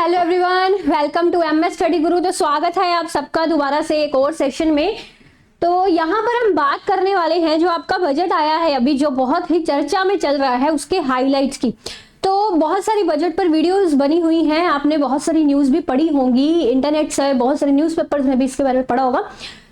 Hello everyone, welcome to MS Study Guru. तो स्वागत है आप सबका दोबारा से एक और सेशन में। तो यहाँ पर हम बात करने वाले हैं जो आपका बजट आया है अभी, जो बहुत ही चर्चा में चल रहा है, उसके हाइलाइट्स की। तो बहुत सारी बजट पर वीडियोस बनी हुई हैं, आपने बहुत सारी न्यूज़ भी पढ़ी होंगी, इंटरनेट से बहुत सारे न्यूज़पेपर्स में भी इसके बारे में पढ़ा होगा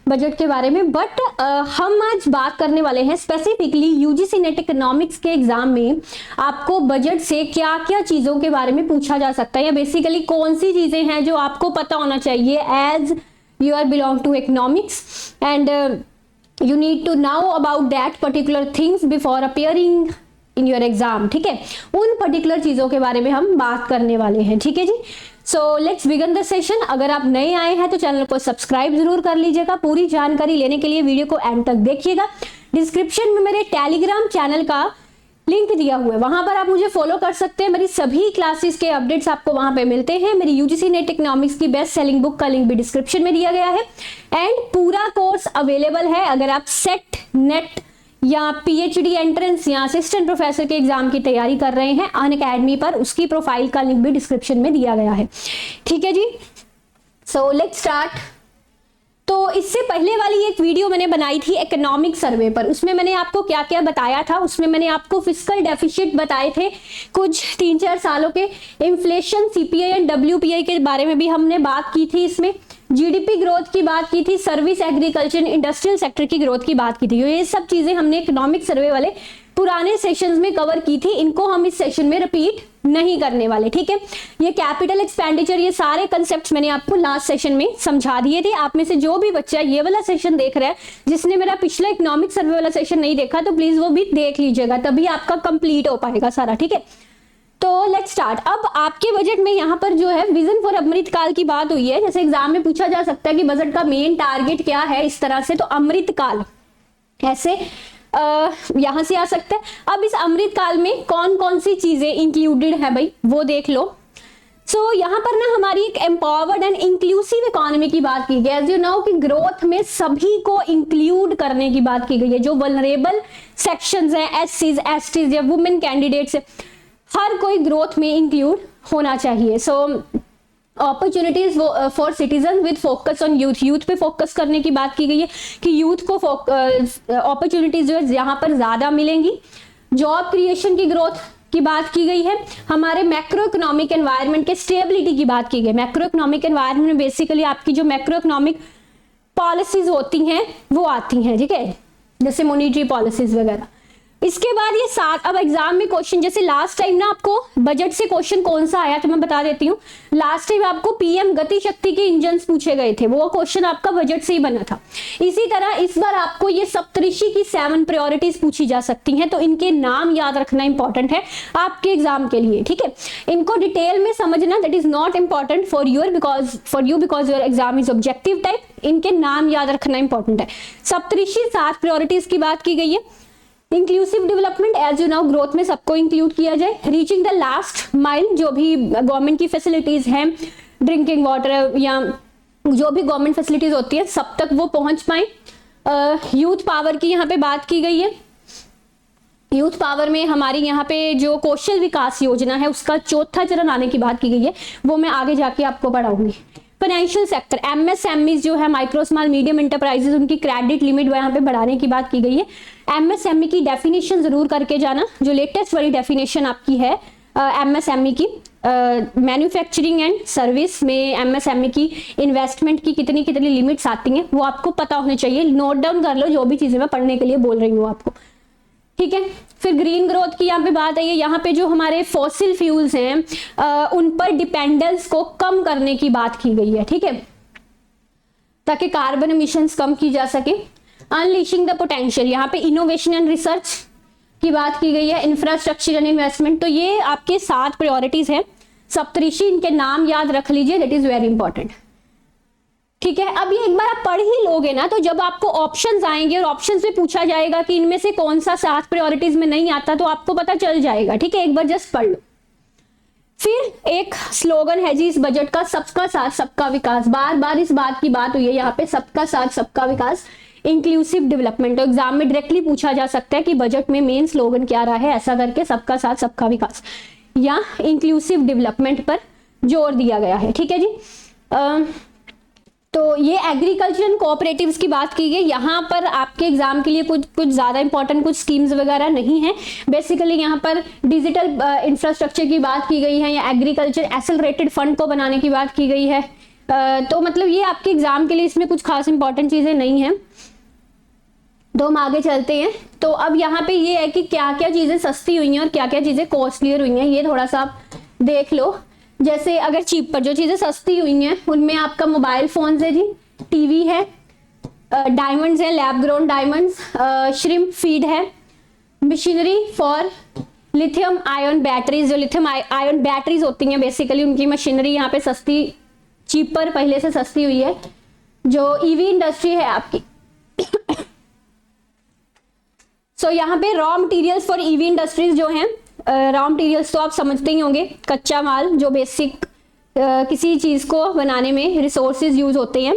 बजट के बारे में। बट हम आज बात करने वाले हैं स्पेसिफिकली यूजीसी नेट इकोनॉमिक्स के एग्जाम में आपको बजट से क्या क्या चीज़ों के बारे में पूछा जा सकता है, या बेसिकली कौन सी चीज़ें हैं जो आपको पता होना चाहिए as you are belong to economics, and you need to now about that particular things before appearing in your exam. ठीक है, उन पर्टिकुलर चीज़ों के बारे में हम बात करने वाले हैं। ठीक है जी, so let's begin the session. अगर आप नए आए हैं तो चैनल को सब्सक्राइब जरूर कर लीजिएगा। पूरी जानकारी लेने के लिए वीडियो को एंड तक देखिएगा। डिस्क्रिप्शन में मेरे टेलीग्राम चैनल का लिंक दिया हुआ है, वहां पर आप मुझे फॉलो कर सकते हैं। मेरी सभी क्लासेस के अपडेट्स आपको वहां पे मिलते हैं। मेरी यूजीसी नेट इकोनॉमिक्स की बेस्ट सेलिंग बुक का लिंक भी डिस्क्रिप्शन में दिया गया है, एंड पूरा कोर्स अवेलेबल है। अगर आप सेट नेट या पीएचडी एंट्रेंस या असिस्टेंट प्रोफेसर के एग्जाम की तैयारी कर रहे हैं अनअकैडमी पर, उसकी प्रोफाइल का लिंक भी डिस्क्रिप्शन में दिया गया है। ठीक है जी, सो लेट्स स्टार्ट। तो इससे पहले वाली एक वीडियो मैंने बनाई थी इकोनॉमिक सर्वे पर, उसमें मैंने आपको क्या क्या बताया था। उसमें मैंने आपको फिस्कल डेफिसिट बताए थे कुछ 3-4 सालों के, इन्फ्लेशन, सीपीआई एंड डब्ल्यूपीआई के बारे में भी हमने बात की थी। इसमें जीडीपी ग्रोथ की बात की थी, सर्विस, एग्रीकल्चर, इंडस्ट्रियल सेक्टर की ग्रोथ की बात की थी। ये सब चीजें हमने इकोनॉमिक सर्वे वाले पुराने सेशंस में कवर की थी, इनको हम इस सेशन में रिपीट नहीं करने वाले। ठीक है, ये कैपिटल एक्सपेंडिचर, ये सारे कंसेप्ट्स मैंने आपको लास्ट सेशन में समझा दिए थे। आप में से जो भी बच्चा ये वाला सेशन देख रहा है, जिसने मेरा पिछला इकोनॉमिक सर्वे वाला सेशन नहीं देखा, तो प्लीज वो भी देख लीजिएगा, तभी आपका कंप्लीट हो पाएगा सारा। ठीक है, तो लेट्स स्टार्ट। अब आपके बजट में यहाँ पर जो है विजन फॉर अमृतकाल की बात हुई है। जैसे एग्जाम में पूछा जा सकता है कि बजट का मेन टारगेट क्या है, इस तरह से, तो अमृतकाल ऐसे यहां से आ सकता है। अब इस अमृतकाल में कौन कौन सी चीजें इंक्लूडेड है भाई, वो देख लो। सो यहाँ पर ना हमारी एक एम्पावर्ड एंड इंक्लूसिव इकोनॉमी की बात की गई है। एज यू नो कि ग्रोथ में सभी को इंक्लूड करने की बात की गई है। जो वल्नरेबल सेक्शंस हैं, एससीज, एसटीज या वुमेन कैंडिडेट्स, हर कोई ग्रोथ में इंक्लूड होना चाहिए। So opportunities for citizen with focus on youth, youth पे फोकस करने की बात की गई है कि यूथ को अपॉर्चुनिटीज जो है यहाँ पर ज्यादा मिलेंगी। जॉब क्रिएशन की ग्रोथ की बात की गई है। हमारे मैक्रो इकोनॉमिक एनवायरनमेंट के स्टेबिलिटी की बात की गई। मैक्रो इकोनॉमिक एनवायरनमेंट में बेसिकली आपकी जो मैक्रो इकोनॉमिक पॉलिसीज होती हैं वो आती हैं, ठीक है, जैसे मॉनिटरी पॉलिसीज वगैरह। इसके बाद ये सात, अब एग्जाम में क्वेश्चन, जैसे लास्ट टाइम ना आपको बजट से क्वेश्चन कौन सा आया तो मैं बता देती हूँ। लास्ट टाइम आपको पीएम गति शक्ति के इंजन्स पूछे गए थे, वो क्वेश्चन आपका बजट से ही बना था। इसी तरह इस बार आपको ये सप्तऋषि की 7 प्रायोरिटीज पूछी जा सकती हैं, तो इनके नाम याद रखना इंपॉर्टेंट है आपके एग्जाम के लिए। ठीक है, इनको डिटेल में समझना, that is not important for you because your exam is objective type. इनके नाम याद रखना इंपॉर्टेंट है। सप्तऋषि 7 प्रायोरिटीज की बात की गई है। Inclusive development, as you know growth में सबको इंक्लूड किया जाए। रीचिंग द लास्ट माइल, जो भी गवर्नमेंट की फैसिलिटीज हैं, ड्रिंकिंग वाटर या जो भी गवर्नमेंट फैसिलिटीज होती है, सब तक वो पहुंच पाए। यूथ पावर की यहाँ पे बात की गई है। यूथ पावर में हमारी यहाँ पे जो कौशल विकास योजना है उसका 4था चरण आने की बात की गई है, वो मैं आगे जाके आपको पढ़ाऊंगी। फाइनेंशियल सेक्टर, एमएसएमईज जो है, माइक्रो स्मॉल मीडियम एंटरप्राइजेज, उनकी क्रेडिट लिमिट यहाँ पे बढ़ाने की बात की गई है। एमएसएमई की डेफिनेशन जरूर करके जाना, जो लेटेस्ट वाली डेफिनेशन आपकी है एमएसएमई की। मैन्युफैक्चरिंग एंड सर्विस में एमएसएमई की इन्वेस्टमेंट की कितनी कितनी लिमिट्स आती हैं, वो आपको पता होने चाहिए। नोट डाउन कर लो जो भी चीजें मैं पढ़ने के लिए बोल रही हूँ आपको। ठीक है, फिर ग्रीन ग्रोथ की यहाँ पे बात आई है। यहाँ पे जो हमारे फॉसिल फ्यूल्स हैं उन पर डिपेंडेंस को कम करने की बात की गई है। ठीक है, ताकि कार्बन एमिशंस कम की जा सके। अनलीशिंग द पोटेंशियल, यहाँ पे इनोवेशन एंड रिसर्च की बात की गई है। इंफ्रास्ट्रक्चर एंड इन्वेस्टमेंट, तो ये आपके 7 प्रायोरिटीज हैं। सप्तऋषि, इनके नाम याद रख लीजिए, दैट इज वेरी इंपॉर्टेंट। ठीक है, अब ये एक बार आप पढ़ ही लोगे ना, तो जब आपको ऑप्शंस आएंगे और ऑप्शंस में पूछा जाएगा कि इनमें से कौन सा 7 प्रायोरिटीज में नहीं आता, तो आपको पता चल जाएगा। ठीक है, एक बार जस्ट पढ़ लो। फिर एक स्लोगन है जी इस बजट का, सबका साथ सबका विकास। बार बार इस बात की बात हुई है यहाँ पे, सबका साथ सबका विकास, इंक्लूसिव डेवलपमेंट। तो एग्जाम में डायरेक्टली पूछा जा सकता है कि बजट में मेन स्लोगन क्या रहा है, ऐसा करके सबका साथ सबका विकास या इंक्लूसिव डेवलपमेंट पर जोर दिया गया है। ठीक है जी। तो ये एग्रीकल्चर एंड कोऑपरेटिव्स की बात की गई। यहाँ पर आपके एग्जाम के लिए कुछ ज़्यादा इंपॉर्टेंट कुछ स्कीम्स वगैरह नहीं है। बेसिकली यहाँ पर डिजिटल इंफ्रास्ट्रक्चर की बात की गई है या एग्रीकल्चर एक्सेलरेटेड फंड को बनाने की बात की गई है। तो मतलब ये आपके एग्जाम के लिए इसमें कुछ खास इंपॉर्टेंट चीज़ें नहीं हैं। तो हम आगे चलते हैं। तो अब यहाँ पे ये है कि क्या क्या चीज़ें सस्ती हुई हैं और क्या क्या चीज़ें कॉस्टलियर हुई हैं, ये थोड़ा सा आप देख लो। जैसे अगर चीप पर जो चीज़ें सस्ती हुई हैं उनमें आपका मोबाइल फोन्स है जी, टीवी है, डायमंड्स है, lab grown diamonds, shrimp feed है, machinery for lithium ion batteries, जो लिथियम आयन बैटरीज होती हैं बेसिकली उनकी मशीनरी यहाँ पे सस्ती, चीपर पहले से सस्ती हुई है। जो ईवी इंडस्ट्री है आपकी सो यहाँ पे raw materials for EV industries जो हैं, रॉ मटेरियल्स तो आप समझते ही होंगे, कच्चा माल जो बेसिक किसी चीज को बनाने में रिसोर्सेज यूज होते हैं।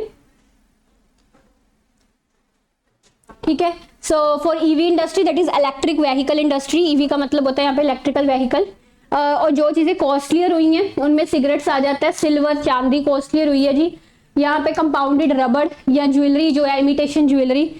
ठीक है। So for EV industry that is electric vehicle industry, EV का मतलब होता है यहाँ पे इलेक्ट्रिकल व्हीकल। और जो चीजें कॉस्टलियर हुई हैं उनमें सिगरेट्स आ जाता है, सिल्वर चांदी कॉस्टलियर हुई है जी। यहाँ पे कंपाउंडेड रबड़ या ज्वेलरी जो है इमिटेशन ज्वेलरी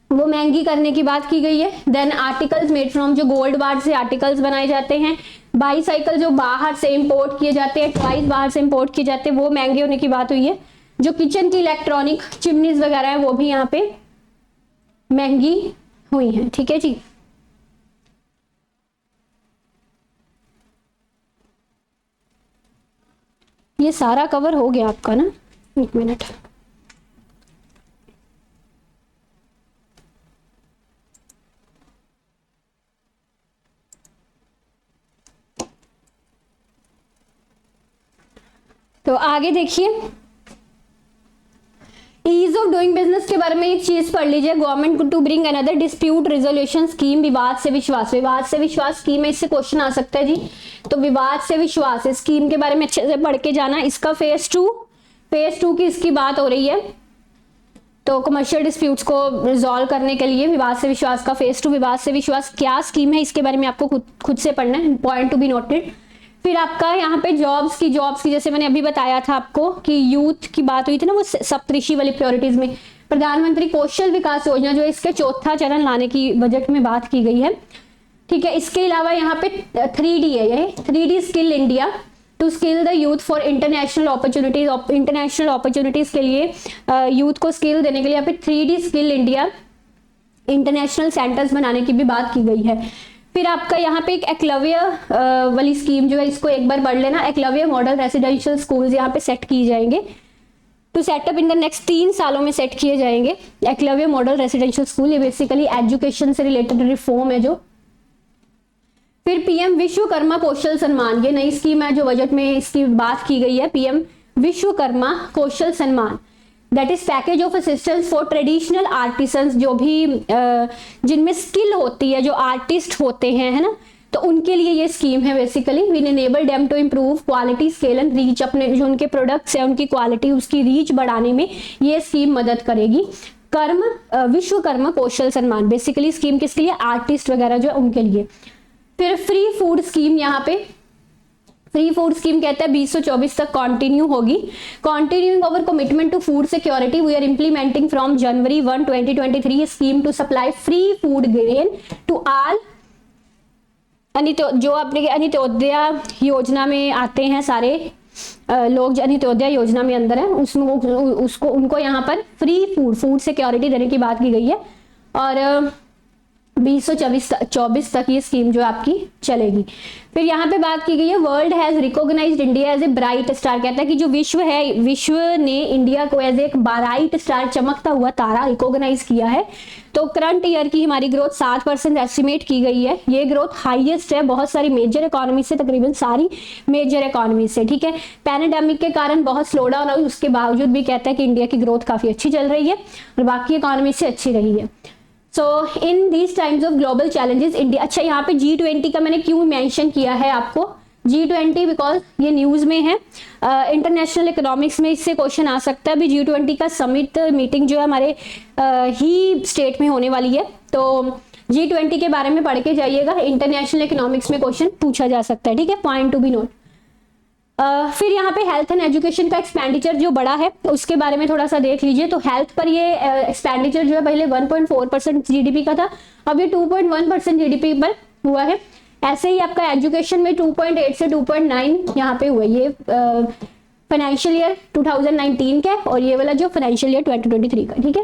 वो महंगी करने की बात की गई है। देन आर्टिकल्स मेड फ्रॉम, जो गोल्ड बार से आर्टिकल्स बनाए जाते हैं। बाईसाइकिल जो बाहर से इंपोर्ट किए जाते हैं, टॉयज बाहर से इंपोर्ट किए जाते हैं, वो महंगे होने की बात हुई है। जो किचन की इलेक्ट्रॉनिक चिमनीज वगैरह है वो भी यहाँ पे महंगी हुई हैं। ठीक है जी। ये सारा कवर हो गया आपका ना, एक मिनट। तो आगे देखिए, ईज ऑफ डूइंग बिजनेस के बारे में एक चीज पढ़ लीजिए। Government to bring another dispute resolution scheme, विवाद से विश्वास, विवाद से विश्वास स्कीम है, इससे क्वेश्चन आ सकता है जी। तो विवाद से विश्वास स्कीम के बारे में अच्छे से पढ़ के जाना। इसका फेज टू की इसकी बात हो रही है। तो कमर्शियल डिस्प्यूट्स को रिजॉल्व करने के लिए विवाद से विश्वास का फेज टू, विवाद से विश्वास क्या स्कीम है इसके बारे में आपको खुद से पढ़ना है, पॉइंट टू बी नोटेड। फिर आपका यहाँ पे जॉब्स की जैसे मैंने अभी बताया था आपको कि यूथ की बात हुई थी ना, वो सप्तऋषि वाली प्रायोरिटीज में प्रधानमंत्री कौशल विकास योजना जो इसके चौथा चरण लाने की बजट में बात की गई है। ठीक है। इसके अलावा यहाँ पे 3D है, ये 3D skill India, to skill the youth for international opportunities, international opportunities के लिए यूथ को स्किल देने के लिए यहाँ पे 3D skill India international centres बनाने की भी बात की गई है। फिर आपका यहाँ पे एक एकलव्य वाली स्कीम जो है, इसको एक बार पढ़ लेना। एकलव्य मॉडल रेसिडेंशियल स्कूल्स यहाँ पे सेट किए जाएंगे, to setup in the next 3 सालों में सेट किए जाएंगे एकलव्य मॉडल रेसिडेंशियल स्कूल। ये बेसिकली एजुकेशन से रिलेटेड रिफॉर्म है जो। फिर पीएम विश्वकर्मा कौशल सम्मान, ये नई स्कीम है जो बजट में इसकी बात की गई है। पीएम विश्वकर्मा कौशल सम्मान, that is package of assistance for traditional artisans, जो भी जिनमें स्किल होती है, जो आर्टिस्ट होते हैं, है ना, तो उनके लिए ये स्कीम है basically. Will enable them to improve quality, scale and reach, अपने जो उनके प्रोडक्ट्स है उनकी क्वालिटी उसकी रीच बढ़ाने में ये स्कीम मदद करेगी। विश्वकर्मा कौशल सम्मान बेसिकली स्कीम किसके लिए, आर्टिस्ट वगैरह जो है उनके लिए। फिर फ्री फूड स्कीम, यहाँ पे फ्री फूड स्कीम कहते हैं 2024 तक कंटिन्यू होगी। Continuing our commitment to food security, we are implementing from January 1, 2023 scheme to supply free food grain to all, जो अपने अंत्योदय योजना में आते हैं सारे लोग जो अंत्योदय योजना में अंदर है, उसमें उसको उनको यहाँ पर फ्री फूड सिक्योरिटी देने की बात की गई है। और 2024 तक ये स्कीम जो आपकी चलेगी। फिर यहाँ पे बात की गई है, world has recognised India as a bright star, कहता है कि जो विश्व है, विश्व ने इंडिया को एज एक ब्राइट स्टार, चमकता हुआ तारा रिकॉग्नाइज किया है। तो करंट ईयर की हमारी ग्रोथ 7% एस्टिमेट की गई है। ये ग्रोथ हाईएस्ट है बहुत सारी मेजर इकोनॉमी से, तकरीबन सारी मेजर इकोनॉमी से। ठीक है। पैंडेमिक के कारण बहुत स्लो डाउन हुई, उसके बावजूद भी कहता है कि इंडिया की ग्रोथ काफी अच्छी चल रही है और बाकी इकोनॉमी से अच्छी रही है। So in these times of global challenges India, अच्छा यहाँ पे G20 का मैंने क्यों मेंशन किया है आपको, G20 बिकॉज ये न्यूज में है। इंटरनेशनल इकोनॉमिक्स में इससे क्वेश्चन आ सकता है। अभी G20 का समिट मीटिंग जो है हमारे ही स्टेट में होने वाली है, तो G20 के बारे में पढ़ के जाइएगा, इंटरनेशनल इकोनॉमिक्स में क्वेश्चन पूछा जा सकता है। ठीक है, पॉइंट टू बी नोट। फिर यहाँ पे हेल्थ एंड एजुकेशन का एक्सपेंडिचर जो बड़ा है उसके बारे में थोड़ा सा देख लीजिए। तो हेल्थ पर ये एक्सपेंडिचर जो है पहले 1.4% जीडीपी का था, अब ये 2.1% जीडीपी पर हुआ है। ऐसे ही आपका एजुकेशन में 2.8 से 2.9 यहाँ पे हुआ। ये फाइनेंशियल ईयर 2019 का और ये वाला जो फाइनेंशियल ईयर 2023 का, ठीक है।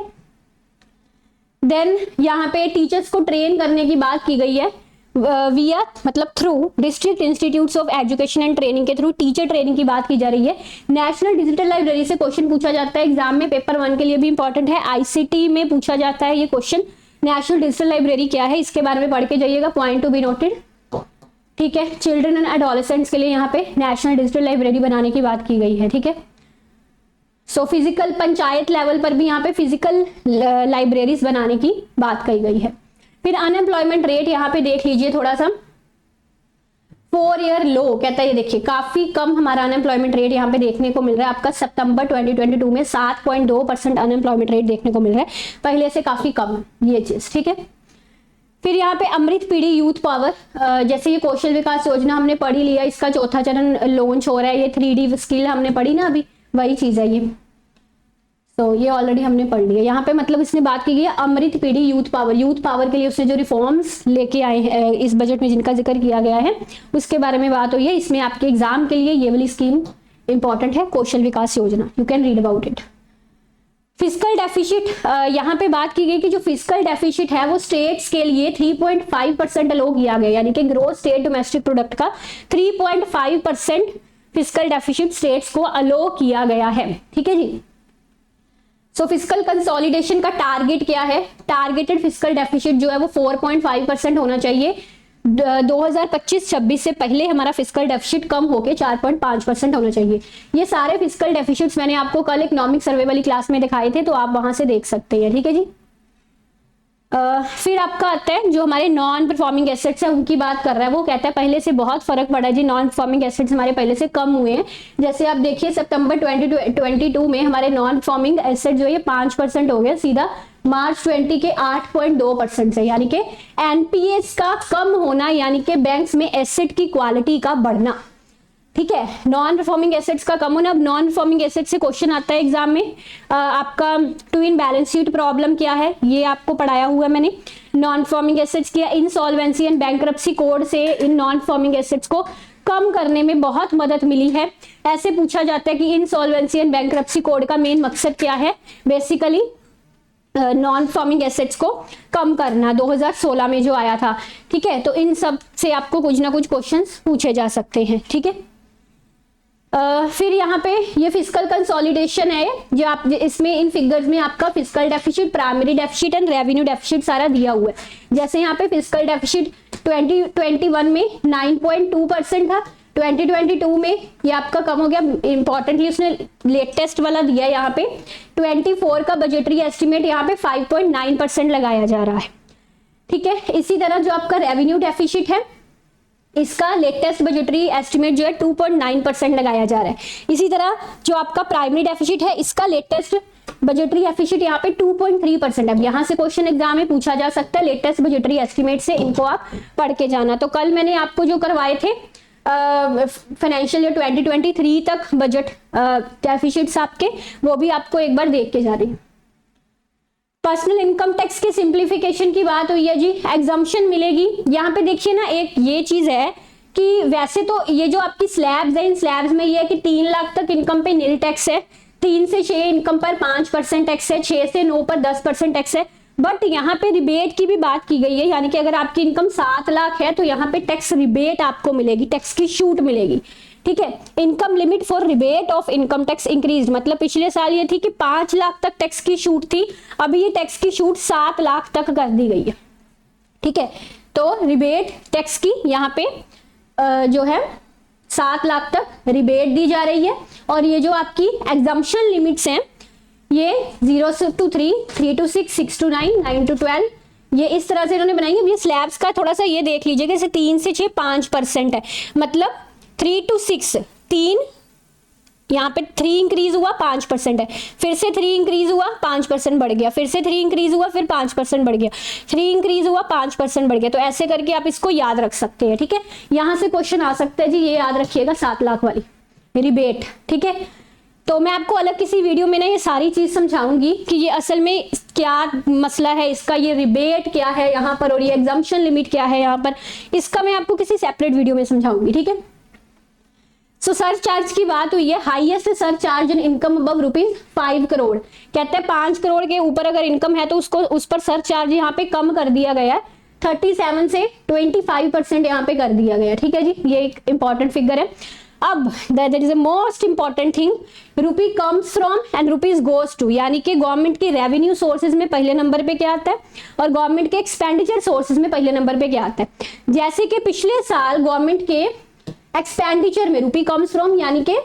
देन यहाँ पे टीचर्स को ट्रेन करने की बात की गई है विया मतलब through district institutes of education and training के थ्रू टीचर ट्रेनिंग की बात की जा रही है। नेशनल डिजिटल लाइब्रेरी से क्वेश्चन पूछा जाता है एग्जाम में, पेपर 1 के लिए भी इंपॉर्टेंट है। आईसीटी में पूछा जाता है ये क्वेश्चन। नेशनल डिजिटल लाइब्रेरी क्या है इसके बारे में पढ़ के जाइएगा, पॉइंट टू बी नोटेड, ठीक है। चिल्ड्रन एंड एडोलेसेंट्स के लिए यहाँ पे नेशनल डिजिटल लाइब्रेरी बनाने की बात की गई है, ठीक है। सो फिजिकल पंचायत लेवल पर भी यहाँ पे फिजिकल लाइब्रेरीज बनाने की बात कही गई है। फिर अनएम्प्लॉयमेंट रेट यहाँ पे देख लीजिए थोड़ा सा, 4 ईयर लो कहता है। ये देखिए काफी कम हमारा अनएम्प्लॉयमेंट रेट यहाँ पे देखने को मिल रहा है। आपका सितंबर 2022 में 7.2% अनएम्प्लॉयमेंट रेट देखने को मिल रहा है, पहले से काफी कम है ये चीज, ठीक है। फिर यहाँ पे अमृत पीढ़ी यूथ पावर, जैसे ये कौशल विकास योजना हमने पढ़ी लिया, इसका चौथा चरण लॉन्च हो रहा है। ये 3D स्किल हमने पढ़ी ना अभी, वही चीज है ये। तो ये ऑलरेडी हमने पढ़ लिया। यहाँ पे मतलब इसने बात की गई है अमृत पीढ़ी यूथ पावर। यूथ पावर के लिए उसने जो रिफॉर्म्स लेके आए हैं इस बजट में जिनका जिक्र किया गया है उसके बारे में बात हुई है। इसमें आपके एग्जाम के लिए ये वाली स्कीम इंपॉर्टेंट है, कौशल विकास योजना, you can read about it. Fiscal deficit, यहाँ पे बात की गई कि जो फिस्कल डेफिसिट है वो स्टेट्स के लिए 3.5% अलो किया गया, यानी कि ग्रोथ स्टेट डोमेस्टिक प्रोडक्ट का 3.5% फिस्कल डेफिसिट स्टेट्स को अलो किया गया है, ठीक है जी। सो फिस्कल कंसोलिडेशन का टारगेट क्या है? टारगेटेड फिस्कल डेफिसिट जो है वो 4.5% होना चाहिए। 2025-26 से पहले हमारा फिस्कल डेफिसिट कम होके 4.5% होना चाहिए। ये सारे फिस्कल डेफिसिट्स मैंने आपको कल इकोनॉमिक सर्वे वाली क्लास में दिखाए थे, तो आप वहां से देख सकते हैं, ठीक है जी। फिर आपका आता है जो हमारे नॉन परफॉर्मिंग एसेट्स है उनकी बात कर रहा है। वो कहता है पहले से बहुत फर्क पड़ा है जी, नॉन परफॉर्मिंग एसेट्स हमारे पहले से कम हुए हैं। जैसे आप देखिए सितंबर 2022 में हमारे नॉन परफॉर्मिंग एसेट जो है 5% हो गया सीधा मार्च 20 के 8.2% से, यानी कि एनपीएस का कम होना, यानी कि बैंक्स में एसेट की क्वालिटी का बढ़ना, ठीक है। नॉन परफॉर्मिंग एसेट्स का कम होना। अब नॉन परफॉर्मिंग एसेट से क्वेश्चन आता है एग्जाम में, आपका ट्विन बैलेंस शीट प्रॉब्लम क्या है ये आपको पढ़ाया हुआ है मैंने। नॉन परफॉर्मिंग एसेट्स किया, इंसॉल्वेंसी एंड बैंक्रप्सी कोड से इन नॉन परफॉर्मिंग एसेट्स को कम करने में बहुत मदद मिली है। ऐसे पूछा जाता है कि इंसॉल्वेंसी एंड बैंक्रप्सी कोड का मेन मकसद क्या है? बेसिकली नॉन परफॉर्मिंग एसेट्स को कम करना, 2016 में जो आया था, ठीक है। तो इन सब से आपको कुछ ना कुछ क्वेश्चंस पूछे जा सकते हैं, ठीक है। फिर यहाँ पे ये फिस्कल कंसोलिडेशन है जो आप इसमें इन फिगर्स में आपका fiscal deficit, primary deficit and revenue deficit सारा दिया हुआ है। जैसे यहाँ पे फिस्कल डेफिसिट 2021 में 9.2% था, 2022 में ये आपका कम हो गया। इंपॉर्टेंटली उसने लेटेस्ट वाला दिया है यहाँ पे 24 का बजटरी एस्टिमेट यहाँ पे 5.9% लगाया जा रहा है, ठीक है। इसी तरह जो आपका रेवेन्यू डेफिसिट है इसका लेटेस्ट बजटरी एस्टिमेट जो है 2.9% लगाया जा रहा है। इसी तरह जो आपका प्राइमरी डेफिसिट है इसका लेटेस्ट बजटरी डेफिसिट यहाँ पे 2.3%। अब यहाँ से क्वेश्चन एग्जाम में पूछा जा सकता है लेटेस्ट बजटरी एस्टिमेट से, इनको आप पढ़ के जाना। तो कल मैंने आपको जो करवाए थे फाइनेंशियल ईयर 2023 तक बजट डेफिसिट्स आपके, वो भी आपको एक बार देख के जा रही है। पर्सनल इनकम टैक्स के सिंप्लीफिकेशन की बात हुई है जी, एग्जम्पशन मिलेगी। यहाँ पे देखिए ना, एक ये चीज है कि वैसे तो ये जो आपकी स्लैब्स है, इन स्लैब्स में ये है कि 3 लाख तक इनकम पे नील टैक्स है, 3 से 6 इनकम पर 5% टैक्स है, 6 से 9 पर 10% टैक्स है। बट यहाँ पे रिबेट की भी बात की गई है, यानी कि अगर आपकी इनकम 7 लाख है तो यहाँ पे टैक्स रिबेट आपको मिलेगी, टैक्स की छूट मिलेगी, ठीक है। Income limit for rebate of income tax increase, मतलब पिछले साल ये थी कि 5 लाख तक टैक्स की छूट थी, अभी ये टैक्स की छूट 7 लाख तक कर दी गई है, ठीक है। तो रिबेट टैक्स की यहाँ पे जो है 7 लाख तक रिबेट दी जा रही है। और ये जो आपकी एग्जम्पशन लिमिट्स हैं ये 0 to 3, 3 to 6, 6 to 9, 9 to 12, ये इस तरह से इन्होंने बनाई है। ये स्लैब्स का थोड़ा सा ये देख लीजिए, जैसे 3 से 6 5% है, मतलब 3 to 6 3, यहाँ पे 3 इंक्रीज हुआ 5% है, फिर से 3 इंक्रीज हुआ 5% बढ़ गया, फिर से 3 इंक्रीज हुआ फिर 5% बढ़ गया, 3 इंक्रीज हुआ 5% बढ़ गया। तो ऐसे करके आप इसको याद रख सकते हैं, ठीक है। यहाँ से क्वेश्चन आ सकता है जी, ये याद रखिएगा 7 लाख वाली, रिबेट, ठीक है। तो मैं आपको अलग किसी वीडियो में ना ये सारी चीज समझाऊंगी कि ये असल में क्या मसला है इसका, ये रिबेट क्या है यहाँ पर और ये एग्जाम्पशन लिमिट क्या है यहाँ पर, इसका मैं आपको किसी सेपरेट वीडियो में समझाऊंगी, ठीक है। सो सर्च चार्ज की बात हुई है, highest search charge in income above ₹5 crore, कहते हैं 5 करोड़ के ऊपर अगर इनकम है तो उसको उस पर सर्च चार्ज यहाँ पे कम कर दिया गया है, 37 से 25% यहाँ पे कर दिया गया, ठीक है जी। ये एक इंपॉर्टेंट फिगर है। अब that is the most important thing, rupee comes from and rupees goes to, यानी कि गवर्नमेंट के रेवेन्यू सोर्सेज में पहले नंबर पे क्या आता है और गवर्नमेंट के एक्सपेंडिचर सोर्सेज में पहले नंबर पे क्या आता है। जैसे कि पिछले साल गवर्नमेंट के एक्सपेंडिचर में रुपी कम्स फ्रॉम, यानी कि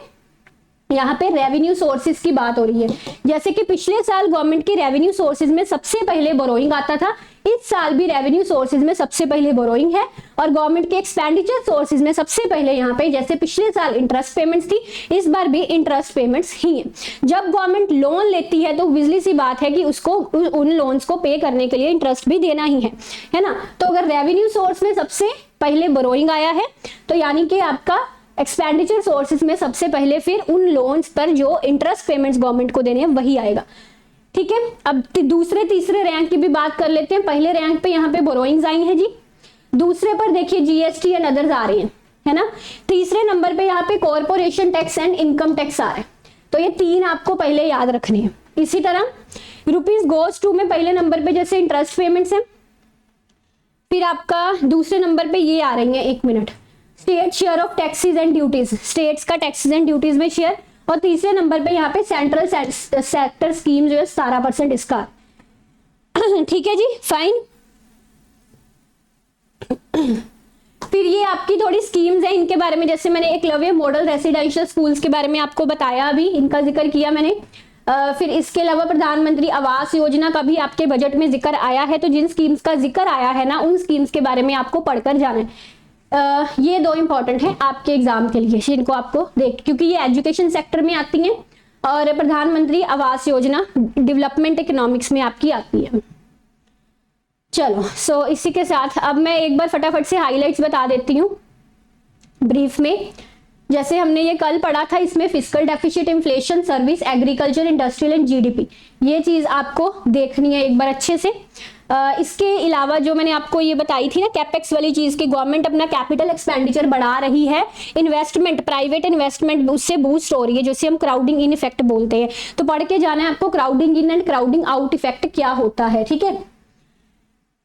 यहाँ पे रेवेन्यू सोर्सेज की बात हो रही है, जैसे कि पिछले साल गवर्नमेंट के रेवेन्यू सोर्सेज में सबसे पहले बोरोइंग आता था, इस साल भी रेवेन्यू सोर्सेज में सबसे पहले बोरोइंग है और गवर्नमेंट के एक्सपेंडिचर सोर्सेज में सबसे पहले यहाँ पे जैसे पिछले साल इंटरेस्ट पेमेंट्स थी, इस बार भी इंटरेस्ट पेमेंट्स ही है। जब गवर्नमेंट लोन लेती है तो बिजली सी बात है कि उसको उन लोन्स को पे करने के लिए इंटरेस्ट भी देना ही है ना। तो अगर रेवेन्यू सोर्स में सबसे पहले बोरोइंग आया है तो यानी कि आपका एक्सपेंडिचर सोर्सेज में सबसे पहले फिर उन लोन्स पर जो इंटरेस्ट पेमेंट्स गवर्नमेंट को देने हैं वही आएगा, ठीक है। अब दूसरे तीसरे रैंक की भी बात कर लेते हैं। पहले रैंक पे यहाँ पे बोरोइंग्स आई हैं जी, दूसरे पर देखिए जीएसटी एंड अदर्स आ रहे हैं, है ना। तीसरे नंबर पे यहाँ पे corporation tax and income tax आ रहा है। तो ये तीन आपको पहले याद रखने हैं। इसी तरह रुपीज गोज टू में पहले नंबर पे जैसे इंटरेस्ट पेमेंट्स है, फिर आपका दूसरे नंबर पे ये आ रही है, एक minute, state share of taxes and duties, states का टैक्सेस एंड ड्यूटीज में शेयर, और तीसरे नंबर पे यहाँ पे सेंट्रल सेक्टर स्कीम जो है 17% इसका, ठीक है जी, फाइन। फिर ये आपकी थोड़ी स्कीम्स है, इनके बारे में जैसे मैंने एकलव्य मॉडल रेसिडेंशियल स्कूल्स के बारे में आपको बताया, अभी इनका जिक्र किया मैंने। फिर इसके अलावा प्रधानमंत्री आवास योजना का भी आपके बजट में जिक्र आया है, तो जिन स्कीम्स का जिक्र आया है ना उन स्कीम्स के बारे में आपको पढ़कर जाना है। ये दो इंपॉर्टेंट है आपके एग्जाम के लिए, इनको आपको देख, क्योंकि ये एजुकेशन सेक्टर में आती हैं और प्रधानमंत्री आवास योजना डेवलपमेंट इकोनॉमिक्स में आपकी आती है। चलो सो इसी के साथ अब मैं एक बार फटाफट से हाइलाइट्स बता देती हूँ ब्रीफ में। जैसे हमने ये कल पढ़ा था, इसमें fiscal deficit, inflation, service, agriculture, industrial and GDP, ये चीज आपको देखनी है एक बार अच्छे से। इसके अलावा जो मैंने आपको ये बताई थी ना कैपेक्स वाली चीज की, गवर्नमेंट अपना कैपिटल एक्सपेंडिचर बढ़ा रही है, इन्वेस्टमेंट, प्राइवेट इन्वेस्टमेंट उससे बूस्ट हो रही है, जिसे हम क्राउडिंग इन इफेक्ट बोलते हैं। तो पढ़ के जाना है आपको crowding in and crowding out effect क्या होता है, ठीक है।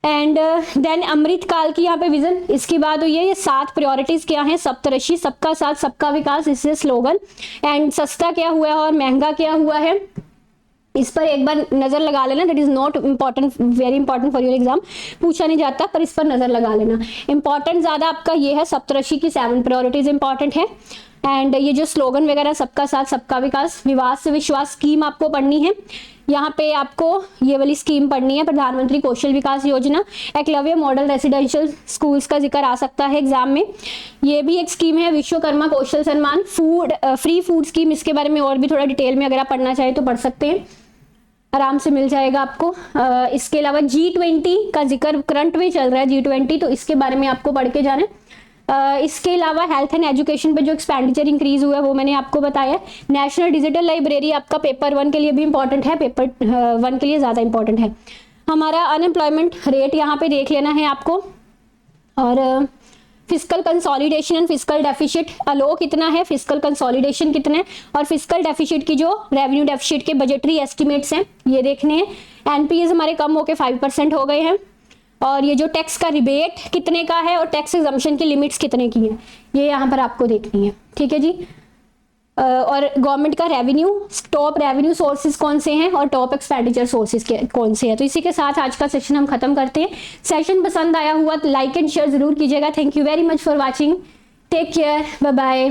एंड देन अमृत काल की यहाँ पे विजन, इसकी बात हुई है। ये 7 प्रायोरिटीज क्या है, सप्तऋषि, सबका साथ सबका विकास, इससे स्लोगन। एंड सस्ता क्या हुआ है और महंगा क्या हुआ है, इस पर एक बार नजर लगा लेना। That is not important, very important for your exam, पूछा नहीं जाता पर इस पर नजर लगा लेना। इंपॉर्टेंट ज्यादा आपका ये है, सप्तऋषि की 7 प्रायोरिटीज इंपॉर्टेंट है। एंड ये जो स्लोगन वगैरह, सबका साथ सबका विकास, विवाद से विश्वास स्कीम आपको पढ़नी है। यहाँ पे आपको ये वाली स्कीम पढ़नी है, प्रधानमंत्री कौशल विकास योजना। एकलव्य मॉडल रेसिडेंशियल स्कूल्स का जिक्र आ सकता है एग्जाम में, ये भी एक स्कीम है। विश्वकर्मा कौशल सम्मान, फूड, फ्री फूड स्कीम, इसके बारे में और भी थोड़ा डिटेल में अगर आप पढ़ना चाहें तो पढ़ सकते हैं, आराम से मिल जाएगा आपको। इसके अलावा G20 का जिक्र करंट में चल रहा है, G20, तो इसके बारे में आपको पढ़ के जाना है। इसके अलावा हेल्थ एंड एजुकेशन पे जो एक्सपेंडिचर इंक्रीज हुआ है वो मैंने आपको बताया। नेशनल डिजिटल लाइब्रेरी आपका पेपर 1 के लिए भी इंपॉर्टेंट है, पेपर 1 के लिए ज़्यादा इंपॉर्टेंट है। हमारा अनएम्प्लॉयमेंट रेट यहाँ पे देख लेना है आपको, और fiscal consolidation and fiscal deficit, अलो कितना है, फिस्कल कंसोलिडेशन कितना है, और फिस्कल डेफिसिट की जो रेवेन्यू डेफिसिट के बजटरी एस्टिमेट्स हैं ये देखने हैं। एनपीएस हमारे कम होकर 5% हो गए हैं, और ये जो टैक्स का रिबेट कितने का है और टैक्स एग्जम्पशन की लिमिट्स कितने की हैं ये यहाँ पर आपको देखनी है, ठीक है जी। और गवर्नमेंट का रेवेन्यू, टॉप रेवेन्यू सोर्सेज कौन से हैं और टॉप एक्सपेंडिचर सोर्सेज कौन से हैं। तो इसी के साथ आज का सेशन हम खत्म करते हैं। सेशन पसंद आया हुआ तो लाइक एंड शेयर जरूर कीजिएगा। Thank you very much for watching, take care, bye bye.